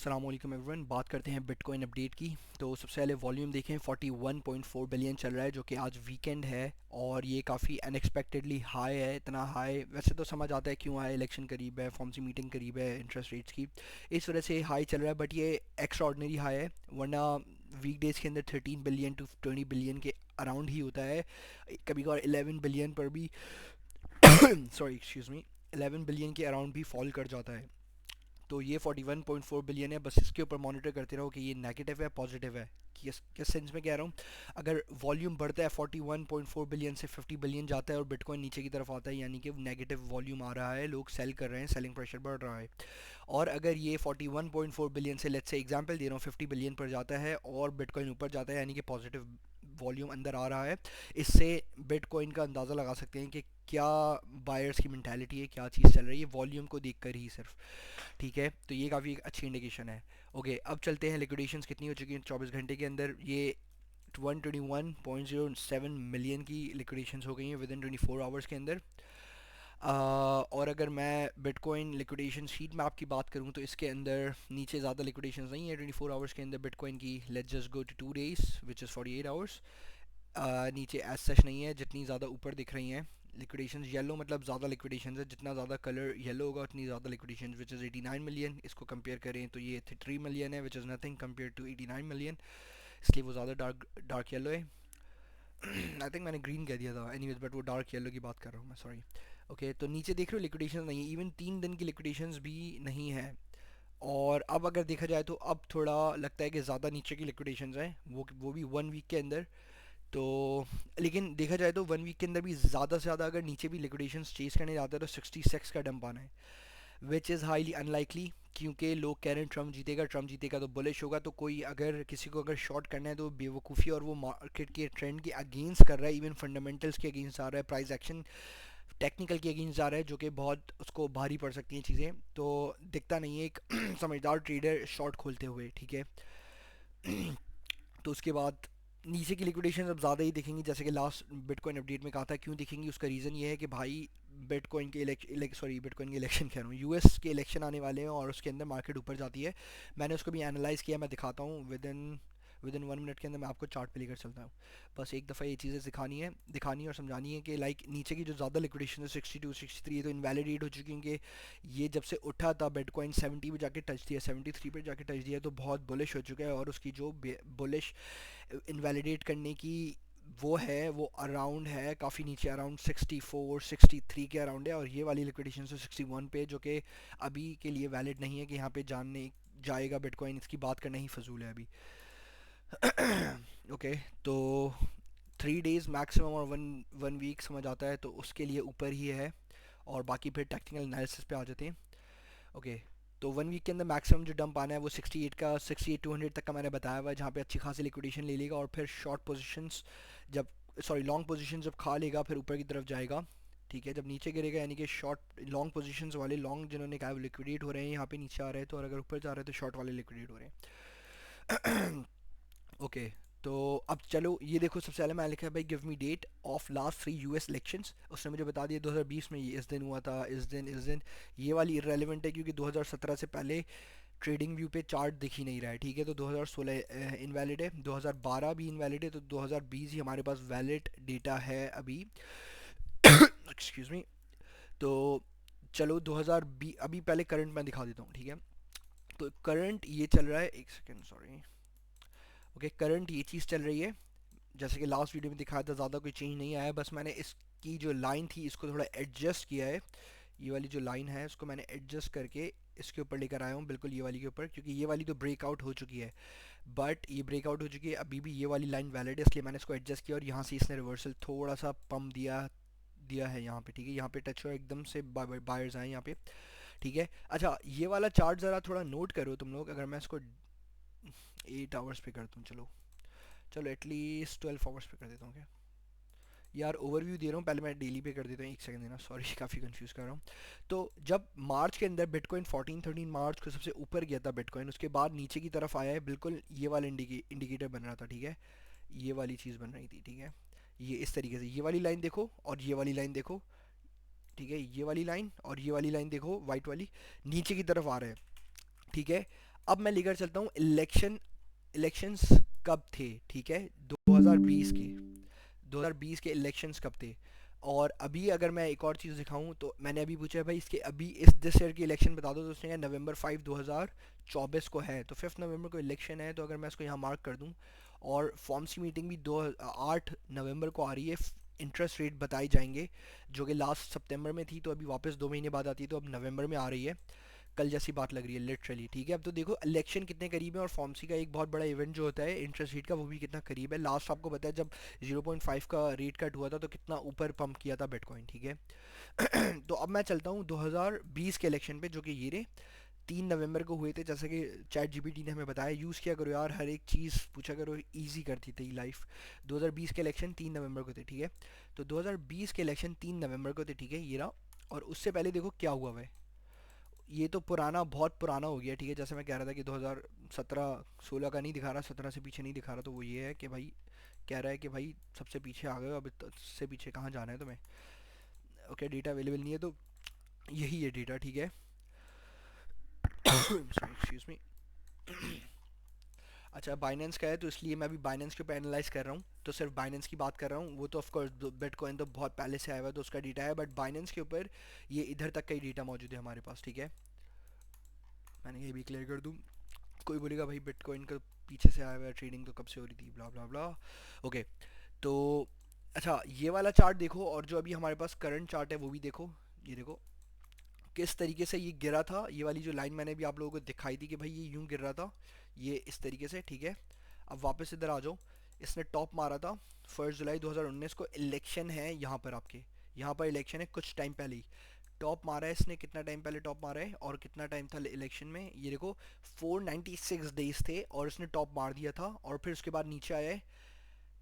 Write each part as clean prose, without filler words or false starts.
अस्सलाम वालेकुम एवरीवन। बात करते हैं बिटकॉइन अपडेट की। तो सबसे पहले वॉल्यूम देखें, 41.4 बिलियन चल रहा है, जो कि आज वीकेंड है और ये काफ़ी अनएक्सपेक्टेडली हाई है। इतना हाई वैसे तो समझ आता है क्यों आया, इलेक्शन करीब है, फॉर्म सी मीटिंग करीब है इंटरेस्ट रेट्स की, इस वजह से हाई चल रहा है। बट ये एक्स्ट्रा ऑर्डनरी हाई है, वरना वीक डेज़ के अंदर 13 बिलियन टू 20 बिलियन के अराउंड ही होता है। कभी कभार 11 बिलियन पर भी सॉरी एक्सक्यूज़ मी 11 बिलियन के अराउंड भी फॉल कर जाता है। तो ये 41.4 बिलियन है, बस इसके ऊपर मॉनिटर करते रहो कि ये नेगेटिव है पॉजिटिव है। किस किस सेंस में कह रहा हूँ, अगर वॉल्यूम बढ़ता है 41.4 बिलियन से 50 बिलियन जाता है और बिटकॉइन नीचे की तरफ आता है, यानी कि नेगेटिव वॉल्यूम आ रहा है, लोग सेल कर रहे हैं, सेलिंग प्रेशर बढ़ रहा है। और अगर ये 41.4 बिलियन से, लेट्स से एग्जांपल दे रहा हूँ, 50 बिलियन पर जाता है और बिटकॉइन ऊपर जाता है, यानी कि पॉजिटिव वॉल्यूम अंदर आ रहा है। इससे बिटकॉइन का अंदाज़ा लगा सकते हैं कि क्या बायर्स की मैंटेलिटी है, क्या चीज़ चल रही है, वॉल्यूम को देख कर ही सिर्फ। ठीक है, तो ये काफ़ी अच्छी इंडिकेशन है। ओके, अब चलते हैं लिक्विडेशंस कितनी हो चुकी हैं 24 घंटे के अंदर। ये 121.07 मिलियन की लिक्विडेशंस हो गई हैं विद इन 24 आवर्स के अंदर। और अगर मैं बिटकॉइन लिक्विडेशन शीट में आपकी बात करूं तो इसके अंदर नीचे ज़्यादा लिक्विडेशंस नहीं है 24 आवर्स के अंदर बिटकॉइन की। Let's just go to 2 days which is 48 hours. नीचे एज सच नहीं है, जितनी ज़्यादा ऊपर दिख रही हैं लिक्विडेशंस। येलो मतलब ज़्यादा लिक्विडेशंस है, जितना ज़्यादा कलर येलो होगा उतनी ज़्यादा लिक्विडेशंस, विच इज़ 89 मिलियन। इसको कंपेयर करें तो ये 3 मिलियन है, which is nothing compare to 89 million, इसलिए वो ज़्यादा डार्क डार्क येलो है। आई थिंक मैंने ग्रीन कह दिया था, एनीवेज, बट वो डार्क येलो की बात कर रहा हूँ मैं, सॉरी। ओके, तो नीचे देख रहे हो लिक्विडेशन नहीं है, इवन 3 दिन की लिक्विडेशंस भी नहीं है। और अब अगर देखा जाए तो अब थोड़ा लगता है कि ज़्यादा नीचे की लिक्विडेशंस हैं, वो भी 1 वीक के अंदर। तो लेकिन देखा जाए तो 1 वीक के अंदर भी ज़्यादा से ज़्यादा अगर नीचे भी लिक्विडेशंस चेज करने जाते हैं तो 66 का डंप आना है, विच इज़ हाईली अनलाइकली। क्योंकि लोग कह रहे हैं ट्रम्प जीतेगा, ट्रम्प जीतेगा तो बुलिश होगा, तो कोई अगर किसी को अगर शॉर्ट करना है तो बेवकूफ़ी, और वो मार्केट के ट्रेंड के अगेंस्ट कर रहा है, इवन फंडामेंटल्स के अगेंस्ट आ रहा है, प्राइस एक्शन टेक्निकल के अगेंस्ट जा रहा है, जो कि बहुत उसको भारी पड़ सकती हैं चीज़ें। तो दिखता नहीं है एक समझदार ट्रेडर शॉर्ट खोलते हुए, ठीक है। तो उसके बाद नीचे की लिक्विडेशन अब ज़्यादा ही दिखेंगी, जैसे कि लास्ट बिटकॉइन अपडेट में कहा था क्यों दिखेंगी। उसका रीज़न ये है कि भाई बिटकॉइन के इलेक्शन कह रहा हूँ, यूएस के इलेक्शन आने वाले हैं और उसके अंदर मार्केट ऊपर जाती है। मैंने उसको भी एनालाइज़ किया, मैं दिखाता हूँ विद इन 1 मिनट के अंदर। मैं आपको चार्ट पे लेकर चलता हूँ। बस एक दफ़ा ये चीज़ें दिखानी और समझानी है कि लाइक नीचे की जो ज़्यादा लिक्विडेशन है 62 63 तो इनवैलिडेट हो चुकी है, कि ये जब से उठा था बिटकॉइन 70 पे जाके टच दिया, 73 पे जाके टच दिया, तो बहुत बुलिश हो चुका है। और उसकी जो बुलिश इनवैलिडेट करने की वो है, वो अराउंड है काफ़ी नीचे, अराउंड 64 63 के अराउंड है। और ये वाली लिक्विडेशन से 61 पे, जो कि अभी के लिए वैलिड नहीं है कि यहाँ पे जानने जाएगा बिटकॉइन, इसकी बात करना ही फजूल है अभी। ओके, तो 3 डेज़ मैक्सिमम और वन वन वीक समझ आता है तो उसके लिए ऊपर ही है। और बाकी फिर टेक्निकल एनालिसिस पे आ जाते हैं। ओके, तो 1 वीक के अंदर मैक्सिमम जो डंप आना है वो 68 का, 68 200 तक का मैंने बताया हुआ है, जहाँ पे अच्छी खासी लिक्विडेशन ले लेगा और फिर शॉर्ट पोजीशंस जब लॉन्ग पोजीशन जब खा लेगा फिर ऊपर की तरफ जाएगा। ठीक है, जब नीचे गिरेगा यानी कि शॉर्ट लॉन्ग पोजीशंस वाले, लॉन्ग जिन्होंने कहा वो लिक्विडेट हो रहे हैं, यहाँ पे नीचे आ रहे हैं तो, और अगर ऊपर जा रहे हैं तो शॉर्ट वाले लिक्विडेट हो रहे हैं। ओके, तो अब चलो ये देखो, सबसे पहले मैं लिखा है भाई give me date of last 3 US elections. उसने मुझे बता दिया 2020 में ये इस दिन हुआ था, इस दिन। ये वाली इररेलेवेंट है क्योंकि 2017 से पहले ट्रेडिंग व्यू पे चार्ट दिख ही नहीं रहा है। ठीक है, तो 2016 इनवैलिड है, 2012 भी इनवैलिड है, तो 2020 ही हमारे पास वैलिड डेटा है अभी। Excuse me. तो चलो 2020 अभी पहले करंट मैं दिखा देता हूँ, ठीक है। तो करंट ये चल रहा है, एक सेकेंड सॉरी। ओके, करंट ये चीज़ चल रही है जैसे कि लास्ट वीडियो में दिखाया था, ज़्यादा कोई चेंज नहीं आया, बस मैंने इसकी जो लाइन थी इसको थोड़ा एडजस्ट किया है। ये वाली जो लाइन है उसको मैंने एडजस्ट करके इसके ऊपर लेकर आया हूँ, बिल्कुल ये वाली के ऊपर, क्योंकि ये वाली तो ब्रेकआउट हो चुकी है। बट ये ब्रेकआउट हो चुकी है, अभी भी ये वाली लाइन वैलिड है, इसलिए मैंने इसको एडजस्ट किया और यहाँ से इसने रिवर्सल थोड़ा सा पम्प दिया दिया है यहाँ पे। ठीक है, यहाँ पे टच हुआ एकदम से, बायर्स आए यहाँ पे। ठीक है, अच्छा ये वाला चार्ट ज़रा थोड़ा नोट करो तुम लोग। अगर मैं इसको 8 आवर्स पे करता हूँ, चलो चलो एटलीस्ट 12 आवर्स पे कर देता हूँ क्या। यार ओवरव्यू दे रहा हूँ, पहले मैं डेली पे कर देता हूँ, एक सेकंड देना, सॉरी काफ़ी कंफ्यूज कर रहा हूँ। तो जब मार्च के अंदर बिटकॉइन 14-13 मार्च को सबसे ऊपर गया था बिटकॉइन, उसके बाद नीचे की तरफ आया है, बिल्कुल ये वाला इंडिकेटर बन रहा था। ठीक है, ये वाली चीज़ बन रही थी। ठीक है, ये इस तरीके से, ये वाली लाइन देखो और ये वाली लाइन देखो। ठीक है, ये वाली लाइन और ये वाली लाइन देखो, वाइट वाली नीचे की तरफ आ रहा है। ठीक है, अब मैं लेकर चलता हूँ इलेक्शंस कब थे, ठीक है, 2020 के, 2020 के इलेक्शंस कब थे। और अभी अगर मैं एक और चीज़ दिखाऊं तो मैंने अभी पूछा है भाई इसके अभी इस दिस ईयर की इलेक्शन बता दो, तो उसने कहा नवंबर 5 2024 को है, तो 5 नवंबर को इलेक्शन है। तो अगर मैं इसको यहाँ मार्क कर दूँ, और फॉर्म्स की मीटिंग भी 8 नवंबर को आ रही है। इंटरेस्ट रेट बताए जाएंगे, जो कि लास्ट सितंबर में थी, तो अभी वापस 2 महीने बाद आती है, तो अब नवंबर में आ रही है। कल जैसी बात लग रही है लिटरली, ठीक है। अब तो देखो इलेक्शन कितने करीब है, और फॉर्मसी का एक बहुत बड़ा इवेंट जो होता है इंटरेस्ट रेट का, वो भी कितना करीब है। लास्ट आपको पता है जब 0.5 का रेट कट हुआ था तो कितना ऊपर पंप किया था बिटकॉइन, ठीक है। तो अब मैं चलता हूँ 2020 के इलेक्शन पे, जो कि ये रहे 3 नवंबर को हुए थे। जैसे कि चैट जीपीटी ने हमें बताया, यूज़ किया करो यार, हर एक चीज़ पूछा करो, इजी करती थी लाइफ। 2020 के इलेक्शन 3 नवंबर को थे, ठीक है। तो 2020 के इलेक्शन 3 नवंबर को थे, ठीक है, ये रहा। और उससे पहले देखो क्या हुआ हुआ है। ये तो पुराना, बहुत पुराना हो गया, ठीक है। जैसे मैं कह रहा था कि 2017-16 का नहीं दिखा रहा, 17 से पीछे नहीं दिखा रहा, तो वो ये है कि भाई कह रहा है कि भाई सबसे पीछे आ गए हो, अब इससे पीछे कहाँ जाना है तुम्हें। ओके, डेटा अवेलेबल नहीं है, तो यही है डेटा, ठीक है। Sorry, excuse me. अच्छा, बाइनेंस का है, तो इसलिए मैं अभी बाइनेंस के ऊपर एनालाइज कर रहा हूँ, तो सिर्फ बाइनेंस की बात कर रहा हूँ। वो तो ऑफकोर्स बिटकॉइन तो बहुत पहले से आया हुआ है, तो उसका डेटा है, बट बाइनेंस के ऊपर ये इधर तक का ही डेटा मौजूद है हमारे पास, ठीक है। मैंने ये भी क्लियर कर दूँ। कोई बोलेगा भाई बिटकॉइन का पीछे से आया हुआ है, ट्रेडिंग तो कब से हो रही थी, ब्ला ब्ला ब्ला। ओके, तो अच्छा ये वाला चार्ट देखो, और जो अभी हमारे पास करंट चार्ट है वो भी देखो। ये देखो किस तरीके से ये गिरा था, ये वाली जो लाइन मैंने भी आप लोगों को दिखाई थी कि भाई ये यूं गिर रहा था, ये इस तरीके से, ठीक है। अब वापस इधर आ जाओ। इसने टॉप मारा था 1 जुलाई 2019 को, इलेक्शन है यहाँ पर आपके, यहाँ पर इलेक्शन है कुछ टाइम पहले ही। टॉप मारा है इसने, कितना टाइम पहले टॉप मारा है और कितना टाइम था इलेक्शन में, ये देखो 496 डेज थे, और इसने टॉप मार दिया था, और फिर उसके बाद नीचे आया है,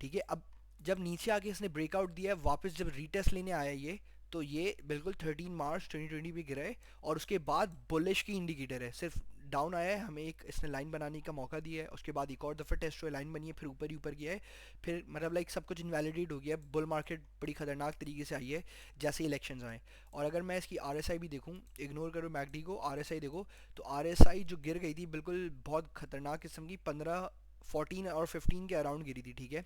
ठीक है। अब जब नीचे आके इसने ब्रेकआउट दिया है, वापस जब रीटेस्ट लेने आया ये, तो ये बिल्कुल 13 मार्च 2020 पे गिरा है, और उसके बाद बुलिश की इंडिकेटर है, सिर्फ डाउन आया है, हमें एक इसने लाइन बनाने का मौका दिया है, उसके बाद एक और दफ़ा टेस्ट हुआ, लाइन बनी है, फिर ऊपर ही ऊपर गया है, फिर मतलब लाइक सब कुछ इनवैलिडेट हो गया है। बुल मार्केट बड़ी खतरनाक तरीके से आई है जैसे इलेक्शन आए। और अगर मैं इसकी आरएसआई भी देखूँ, इग्नोर करो मैकडी को, आरएसआई देखो, तो आरएसआई जो गिर गई थी बिल्कुल बहुत खतरनाक किस्म की, 15, 14 और 15 के अराउंड गिरी थी, ठीक है।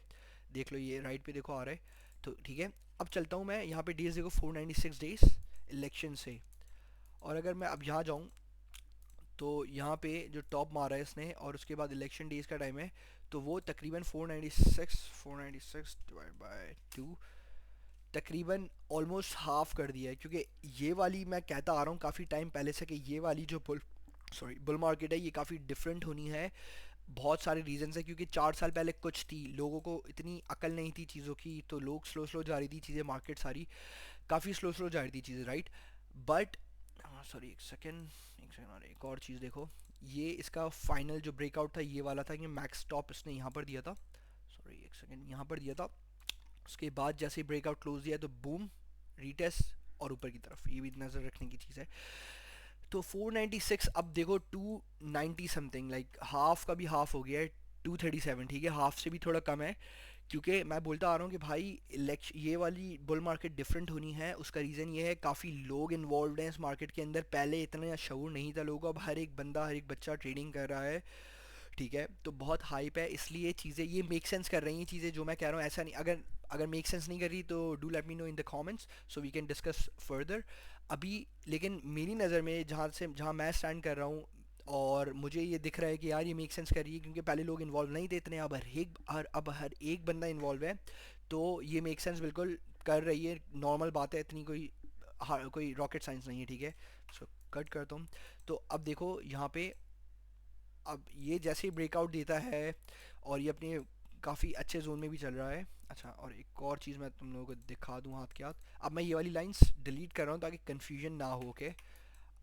देख लो ये राइट पे देखो आ रहा है, तो ठीक है। अब चलता हूँ मैं यहाँ पे, डेज देखो 496 डेज इलेक्शन से। और अगर मैं अब यहाँ जाऊँ, तो यहाँ पे जो टॉप मारा है इसने, और उसके बाद इलेक्शन डेज का टाइम है, तो वो तकरीबन 496 डिवाइड बाय 2, तकरीबन ऑलमोस्ट हाफ कर दिया है। क्योंकि ये वाली मैं कहता आ रहा हूँ काफ़ी टाइम पहले से कि ये वाली जो बुल मार्केट है ये काफ़ी डिफरेंट होनी है। बहुत सारे रीजंस है, क्योंकि 4 साल पहले कुछ थी, लोगों को इतनी अकल नहीं थी चीज़ों की, तो लोग स्लो स्लो जा रही थी चीज़ें, मार्केट सारी काफ़ी स्लो स्लो जा रही थी चीज़ें, राइट। बट सॉरी, एक सेकेंड और एक और चीज़ देखो। ये इसका फाइनल जो ब्रेकआउट था ये वाला था, कि मैक्स टॉप इसने यहाँ पर दिया था, सॉरी एक सेकेंड, यहाँ पर दिया था। उसके बाद जैसे ही ब्रेकआउट क्लोज दिया तो बूम, रीटेस्ट, और ऊपर की तरफ, ये भी नज़र रखने की चीज़ है। तो 496, अब देखो 290 समथिंग, लाइक हाफ का भी हाफ हो गया है, 237, ठीक है, हाफ से भी थोड़ा कम है। क्योंकि मैं बोलता आ रहा हूँ कि भाई इलेक्शन, ये वाली बुल मार्केट डिफरेंट होनी है, उसका रीज़न ये है काफ़ी लोग इन्वॉल्व हैं इस मार्केट के अंदर, पहले इतना शऊर नहीं था लोगों को, अब हर एक बंदा हर एक बच्चा ट्रेडिंग कर रहा है, ठीक है। तो बहुत हाइप है, इसलिए चीज़ें ये मेक सेंस कर रही हैं चीज़ें जो मैं कह रहा हूँ, ऐसा नहीं, अगर अगर मेक सेंस नहीं कर रही तो do let me know in the comments, so we can discuss further. अभी लेकिन मेरी नज़र में जहाँ मैं स्टैंड कर रहा हूँ, और मुझे ये दिख रहा है कि यार ये मेक सेंस कर रही है, क्योंकि पहले लोग इन्वॉल्व नहीं थे इतने, अब हर एक बंदा इन्वॉल्व है, तो ये मेक सेंस बिल्कुल कर रही है, नॉर्मल बात है, इतनी कोई रॉकेट साइंस नहीं है, ठीक है। सो कट करता हूँ। तो अब देखो यहाँ पे, अब ये जैसे ही ब्रेकआउट देता है, और ये अपने काफ़ी अच्छे जोन में भी चल रहा है। अच्छा, और एक और चीज़ मैं तुम लोगों को दिखा दूँ हाथ के हाथ। अब मैं ये वाली लाइंस डिलीट कर रहा हूँ ताकि कन्फ्यूजन ना हो, ओके।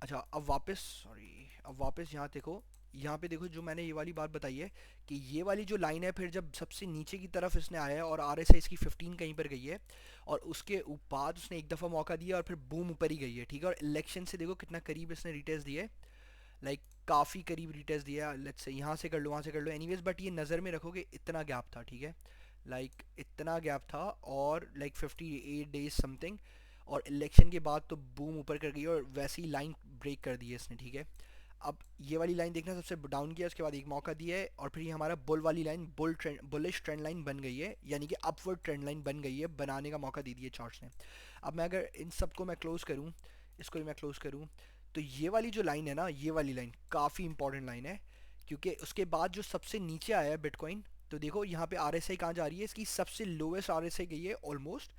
अच्छा, अब वापस, सॉरी, अब वापस यहाँ देखो, यहाँ पे देखो जो मैंने ये वाली बात बताई है, कि ये वाली जो लाइन है, फिर जब सबसे नीचे की तरफ इसने आया है, और आर एस आई इसकी 15 कहीं पर गई है, और उसके बाद उसने एक दफ़ा मौका दिया, और फिर बूम ऊपर ही गई है, ठीक है। और इलेक्शन से देखो कितना करीब इसने रिटेस्ट दिए, लाइक काफ़ी करीब रिटेस्ट दिया, लेट्स से यहाँ से कर लो वहाँ से कर लो, एनीवेज, बट ये नज़र में रखो कि इतना गैप था, ठीक है, लाइक इतना गैप था, और लाइक 58 डेज समथिंग, और इलेक्शन के बाद तो बूम ऊपर कर गई, और वैसे ही लाइन ब्रेक कर दी है इसने, ठीक है। अब ये वाली लाइन देखना, सबसे डाउन किया, उसके बाद एक मौका दिया है, और फिर ये हमारा बुल वाली लाइन, बुलिश ट्रेंड लाइन बन गई है, यानी कि अपवर्ड ट्रेंड लाइन बन गई है, बनाने का मौका दे दिया चार्ट्स ने। अब मैं अगर इन सबको मैं क्लोज करूँ, इसको भी मैं क्लोज करूँ, तो ये वाली जो लाइन है ना, ये वाली लाइन काफ़ी इंपॉर्टेंट लाइन है, क्योंकि उसके बाद जो सबसे नीचे आया है बिटकॉइन, तो देखो यहाँ पे आर एस आई कहाँ जा रही है, इसकी सबसे लोवेस्ट आर एस आई गई है ऑलमोस्ट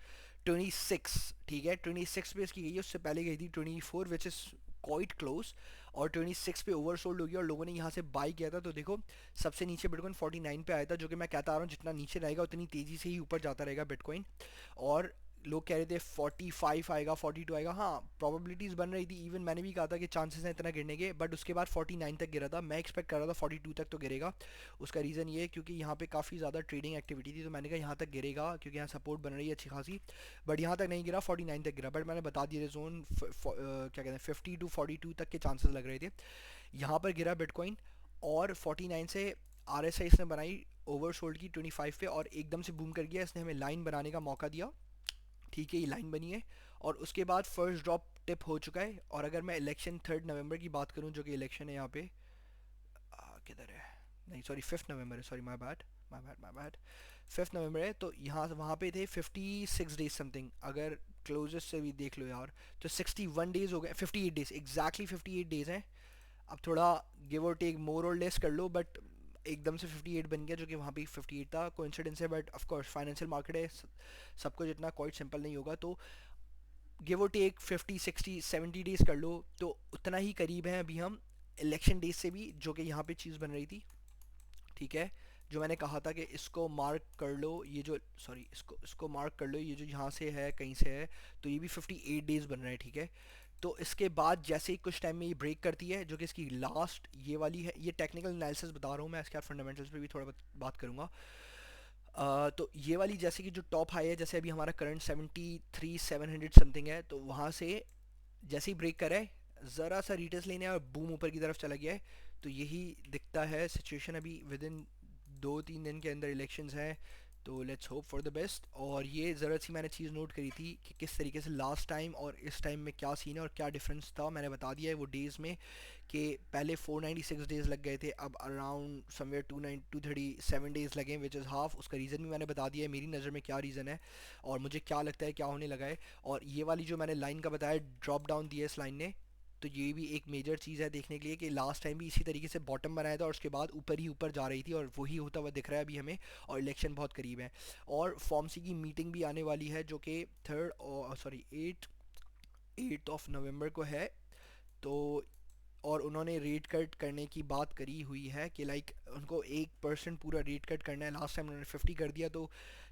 26, ठीक है 26 पे इसकी गई है, उससे पहले गई थी 24 विच इज़ क्वाइट क्लोज, और 26 पे ओवरसोल्ड हो गया और लोगों ने यहाँ से बाई किया था। तो देखो सबसे नीचे बिटकॉइन 49 पे आया था, जो कि मैं कहता आ रहा हूँ जितना नीचे रहेगा उतनी तेज़ी से ही ऊपर जाता रहेगा बिटकॉइन। और लोग कह रहे थे 45 आएगा, 42 आएगा, हाँ प्रोबेबिलिटीज़ बन रही थी, इवन मैंने भी कहा था कि चांसेस हैं इतना गिरने के, बट उसके बाद 49 तक गिरा था, मैं एक्सपेक्ट कर रहा था 42 तक तो गिरेगा। उसका रीज़न ये है क्योंकि यहाँ पे काफ़ी ज़्यादा ट्रेडिंग एक्टिविटी थी, तो मैंने कहा यहाँ तक गिरेगा क्योंकि यहाँ सपोर्ट बन रही है अच्छी खासी, बट यहाँ तक नहीं गिरा, 49 तक गिरा, बट मैंने बता दिया जोन क्या कहते हैं 50 टू 42 तक के चांसेस लग रहे थे। यहाँ पर गिरा बिटकॉइन, और 49 से आर एस आई इसने बनाई ओवरसोल्ड की 25 पे, और एकदम से बूम कर गया, इसने हमें लाइन बनाने का मौका दिया, ठीक है ये लाइन बनी है, और उसके बाद फर्स्ट ड्रॉप टिप हो चुका है। और अगर मैं इलेक्शन 3 नवंबर की बात करूँ, जो कि इलेक्शन है यहाँ पे, किधर है, नहीं सॉरी 5 नवंबर है, sorry my bad, my bad 5 नवंबर है, तो यहाँ वहाँ पे थे 56 डेज समथिंग, अगर क्लोजेस्ट से भी देख लो यार, तो 61 डेज हो गए, 58 डेज, एग्जैक्टली 58 डेज हैं। अब थोड़ा गिव और टेक मोर और लेस कर लो, बट एकदम से 58 बन गया, जो कि वहाँ पे 58 था, कोइंसिडेंस है, but of course financial market है, सब कुछ इतना क्वाइट सिंपल नहीं होगा, तो गिव और टेक 50 60 70 डेज कर लो, तो उतना ही करीब है अभी हम इलेक्शन डेज से भी, जो कि यहाँ पे चीज़ बन रही थी, ठीक है। जो मैंने कहा था कि इसको मार्क कर लो, ये जो सॉरी इसको इसको मार्क कर लो, ये जो यहाँ से है कहीं से है, तो ये भी 58 डेज बन रहे हैं, ठीक है। तो इसके बाद जैसे ही कुछ टाइम में ये ब्रेक करती है, जो कि इसकी लास्ट ये वाली है, ये टेक्निकल एनालिसिस बता रहा हूँ मैं, इसके फंडामेंटल्स पे भी थोड़ा बात करूँगा। तो ये वाली जैसे कि जो टॉप हाई है, जैसे अभी हमारा करंट 73 700 समथिंग है, तो वहाँ से जैसे ही ब्रेक करे, ज़रा सा रिटेस्ट लेने और बूम ऊपर की तरफ चला गया है। तो यही दिखता है सिचुएशन अभी, विद इन 2-3 दिन के अंदर इलेक्शंस हैं, तो let's hope for the best. और ये ज़रा सी मैंने चीज़ नोट करी थी कि किस तरीके से लास्ट टाइम और इस टाइम में क्या सीन है और क्या डिफरेंस था, मैंने बता दिया है वो डेज़ में, कि पहले 496 डेज़ लग गए थे, अब अराउंड समवेयर 237 डेज़ लगे, विच इज़ हाफ। उसका रीज़न भी मैंने बता दिया है, मेरी नज़र में क्या रीज़न है और मुझे क्या लगता है क्या होने लगा है। और ये वाली जो मैंने लाइन का बताया, ड्रॉप डाउन दिया इस लाइन ने, तो ये भी एक मेजर चीज़ है देखने के लिए कि लास्ट टाइम भी इसी तरीके से बॉटम बनाया था और उसके बाद ऊपर ही ऊपर जा रही थी, और वही होता हुआ दिख रहा है अभी हमें, और इलेक्शन बहुत करीब है। और फॉर्मसी की मीटिंग भी आने वाली है, जो कि 8 ऑफ नवंबर को है। तो और उन्होंने रेट कट करने की बात करी हुई है कि लाइक उनको 1% पूरा रेट कट करना है, लास्ट टाइम उन्होंने 50 कर दिया, तो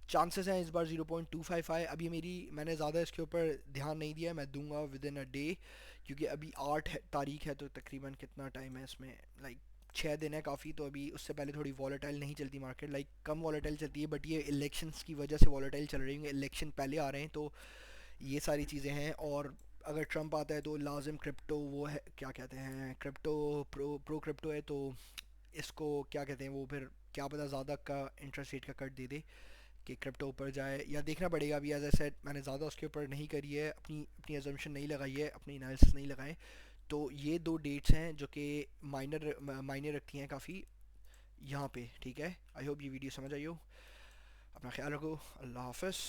चांसेस हैं इस बार 0.25 आए। अभी मेरी मैंने ज़्यादा इसके ऊपर ध्यान नहीं दिया, मैं दूंगा विद इन अ डे, क्योंकि अभी 8 तारीख है, तो तकरीबन कितना टाइम है इसमें, लाइक 6 दिन है काफ़ी, तो अभी उससे पहले थोड़ी वॉलेटाइल नहीं चलती मार्केट, लाइक कम वॉलेटाइल चलती है, बट ये इलेक्शंस की वजह से वॉलेटाइल चल रही है, इलेक्शन पहले आ रहे हैं, तो ये सारी चीज़ें हैं। और अगर ट्रम्प आता है तो लाजिम क्रिप्टो, वो है क्या कहते हैं, क्रिप्टो प्रो क्रिप्टो है, तो इसको क्या कहते हैं वो, फिर क्या पता ज़्यादा का इंटरेस्ट रेट का कट दे दे कि क्रिप्टो ऊपर जाए, या देखना पड़ेगा। अभी एज ए सेट मैंने ज़्यादा उसके ऊपर नहीं करी है, अपनी अपनी एजम्पशन नहीं लगाई है, अपनी एनालिसिस नहीं लगाए। तो ये दो डेट्स हैं जो कि मायने रखती हैं काफ़ी यहाँ पे, ठीक है। आई होप ये वीडियो समझ आई हो। अपना ख्याल रखो, अल्लाह हाफ़िज़।